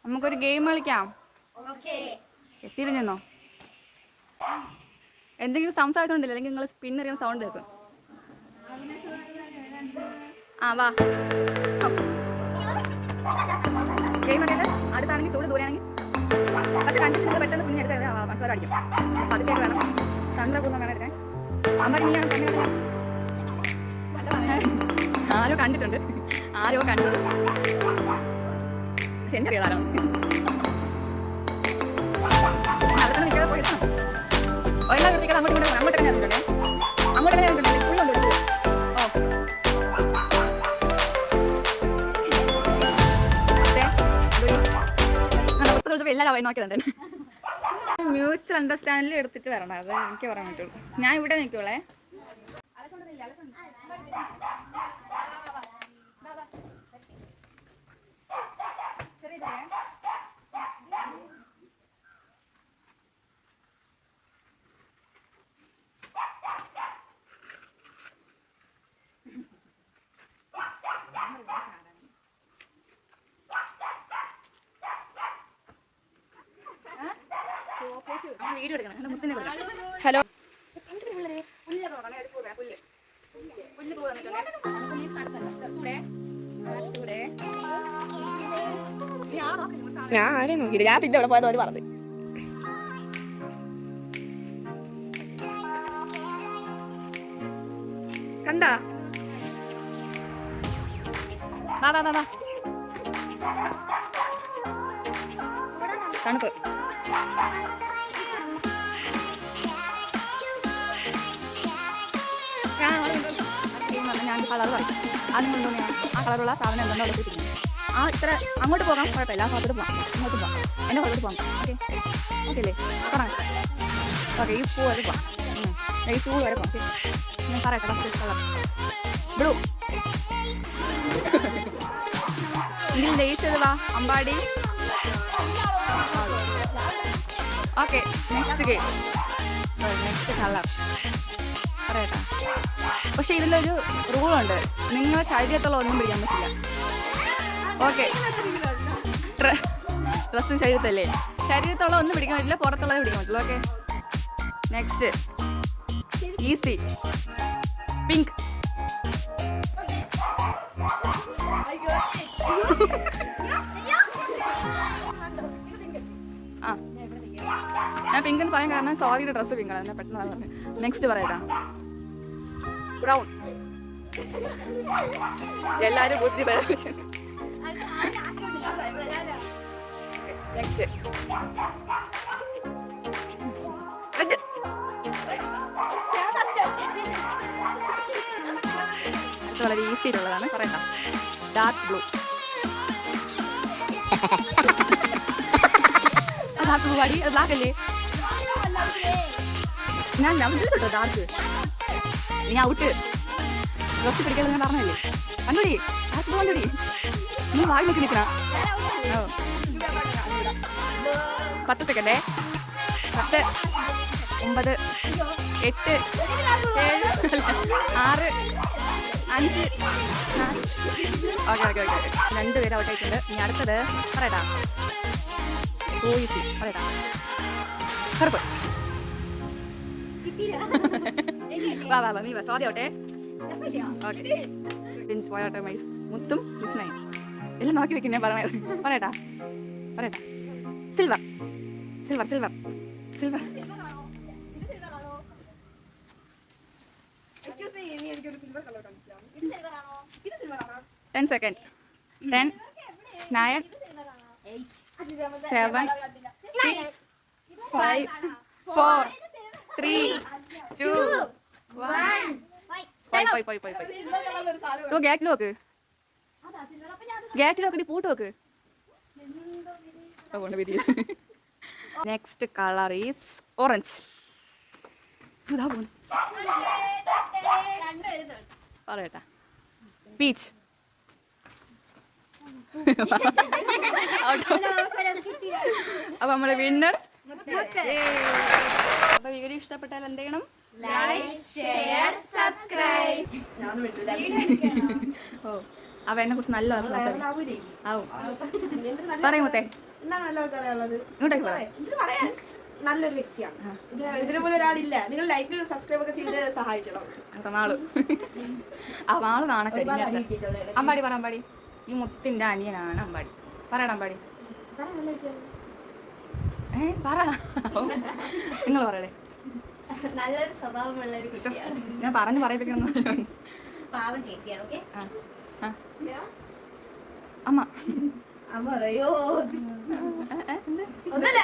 നമുക്കൊരു ഗെയിം കളിക്കാം. തിരിഞ്ഞോ? എന്തെങ്കിലും സംസാരിച്ചോണ്ടില്ല, അല്ലെങ്കിൽ നിങ്ങൾ സ്പിന്നറിയുന്ന സൗണ്ട് കേൾക്കും. ആ വാ. ഗെയിം അറിയാതെ അടുത്താണെങ്കിൽ ചൂട് ദൂരെയാണെങ്കിൽ പക്ഷെ കണ്ടിട്ട് പെട്ടെന്ന് കുഞ്ഞെടുക്കാതെ മറ്റുള്ളവരടിക്കും. അപ്പം അതിലേക്ക് വേണം ചന്ദ്രപൂർണ്ണം വേണം എടുക്കാൻ. അമ്മ നീയാണ് കണ്ടിട്ടില്ല. ആരോ കണ്ടിട്ടുണ്ട്, ആരോ കണ്ടത്. പക്ഷെ എനിക്കറിയാലോ. അവിടെ തന്നെ നിൽക്കാതെ പോയി ഒരെല്ലാം വൃത്തിക്കാതെ അങ്ങോട്ട് ഇങ്ങോട്ട് അങ്ങോട്ട് തന്നെ ഇറങ്ങിട്ടുണ്ടേ. അങ്ങോട്ട് തന്നെ ഇറങ്ങിട്ടുണ്ടേ. ഫുള്ളുണ്ട്. ഓ ഒത്തു എല്ലാവരും നോക്കിയതുണ്ട്. മ്യൂച്വൽ അണ്ടർസ്റ്റാൻഡിൽ എടുത്തിട്ട് വരണം. അത് എനിക്ക് പറയാൻ പറ്റുള്ളൂ. ഞാൻ ഇവിടെ നിൽക്കുള്ളേ. വീഡിയോ എടുക്കണം. മുത്തിനെ ഹലോ. ഞാൻ ആരെയും നോക്കിയില്ല. ഞാൻ പിന്നെ അവിടെ പോയത് അവർ പറഞ്ഞു. കണ്ടാ? വാ വാ വാ വാ. തണുപ്പ്. ഞാൻ കളർ പറയും. അത് നിങ്ങൾ ആ കളറുള്ള സാധനം എന്തെങ്കിലും അവിടെ കിട്ടുന്നു. ആ ഇത്ര അങ്ങോട്ട് പോകാം, കുഴപ്പമില്ല. ആ ഭാഗത്തോട്ട് പോകാം, അങ്ങോട്ട് പോകാം, എന്നെ ഭാഗത്തോട്ട് പോകാം. ഓക്കെ ഓക്കെ അല്ലേ? തുടങ്ങാം. ഓക്കെ, ഈ പൂ വരെ പോകാം. ഈ പൂ വരെ പോകാം. ഞാൻ പറയട്ടെ. First colour blue. ഇതിൽ ജയിച്ചത് വാ Ambadi. Okay, next game. Next colour പറയട്ടെ. പക്ഷെ ഇതിലൊരു റൂളുണ്ട്. നിങ്ങളെ ശരീരത്തുള്ള ഒന്നും പിടിക്കാൻ പറ്റില്ല. ഓക്കെ, ഡ്രസ്സും ശരീരത്തല്ലേ. ശരീരത്തുള്ള ഒന്നും പിടിക്കാൻ പറ്റില്ല, പുറത്തുള്ളത് പിടിക്കാൻ പറ്റുള്ളൂ. Okay, next easy. പിങ്ക്. ആ ഞാൻ പിങ്ക് എന്ന് പറയാൻ കാരണം സ്വാതിയുടെ ഡ്രസ്സ് പിങ്കാണ്. എന്നെ പെട്ടെന്ന് പറഞ്ഞു. നെക്സ്റ്റ് പറയട്ടാ. ബ്രൗൺ. എല്ലാരും ഒത്തിരി പേരെ വെച്ചു. Next red. അടുത്ത വളരെ ഈസിയിലുള്ളതാണ്. പറയട്ടാ. Dark blue. ഡാർക്ക് ബ്ലൂ പാടി. അത് ബ്ലാക്ക് അല്ലേ? ഞാൻ കേട്ടോ ഡാർക്ക്. നീ ഔട്ട്. ഡ്രസ് പിടിക്കൽ ഞാൻ പറഞ്ഞല്ലേ. കണ്ടുടി, ഡാർക്ക് ബ്ലൂ കണ്ടുടി. നീ വായി നോക്കി നിൽക്കണ. 10 സെക്കൻഡേ. 10, 9, 8, 7, 6, 5, 4. Okay okay okay. 2 പേര് ഔട്ട് ആയിട്ടുണ്ട്. ഇനി അടുത്തത് പറയട്ടാ. ഈസി. പറയട്ടാ. കറുപ്പ്. വാ വാ വാ. നീ വാ. സ്വാതി ഔട്ടേ. ഓക്കെ, പോയാട്ടെ. മൈസ് മുത്തും വിസ്മയും എല്ലാം നോക്കി വെക്കും. ഞാൻ പറയട്ടാ. പറയട്ടാ. Silver. Silver silver silver. 10 second. 10, 9, 7, 6, 5, 4, 3, 2, 1. പോയി. Gate lock. Gate lock. പൂട്ട് നോക്ക്. Next colour is orange. പറയട്ടാ. പീച്ച്. അപ്പൊ നമ്മളെ വിന്നർ. അപ്പൊ വീഡിയോ ഇഷ്ടപ്പെട്ടാൽ എന്ത് ചെയ്യണം? Like, share, subscribe. ഓ, അവ എന്നെ കുറിച്ച് നല്ല പറയും മുത്തേ. എന്നാ നല്ല പറയാനുള്ളത് ഇങ്ങോട്ടേക്ക് പറ. ഇത് പറയാൻ നല്ലൊരു വ്യക്തിയാണ്. ഇതിനെ പോലെ ഒരാളില്ല. നിങ്ങൾ ലൈക്ക് സബ്സ്ക്രൈബ് ഒക്കെ ചെയ്ത് സഹായിക്കണം. മാളു മാളു നാണക്കടി. അമ്പാടി പറ. അമ്പാടി ഈ മുത്തിന്റെ അനിയനാണ് അമ്പാടി. പറയടാ അമ്പാടി. പറ. നിങ്ങൾ പറയടേ. നല്ലൊരു സ്വഭാവമുള്ള ഒരു കുട്ടിയാണ്. ഞാൻ പറഞ്ഞു പറയിപ്പിക്കണം. പാവം ചേച്ചിയാണ്. ഓക്കെ അമ്മ അമ്മ പറയോ ഒന്നല്ല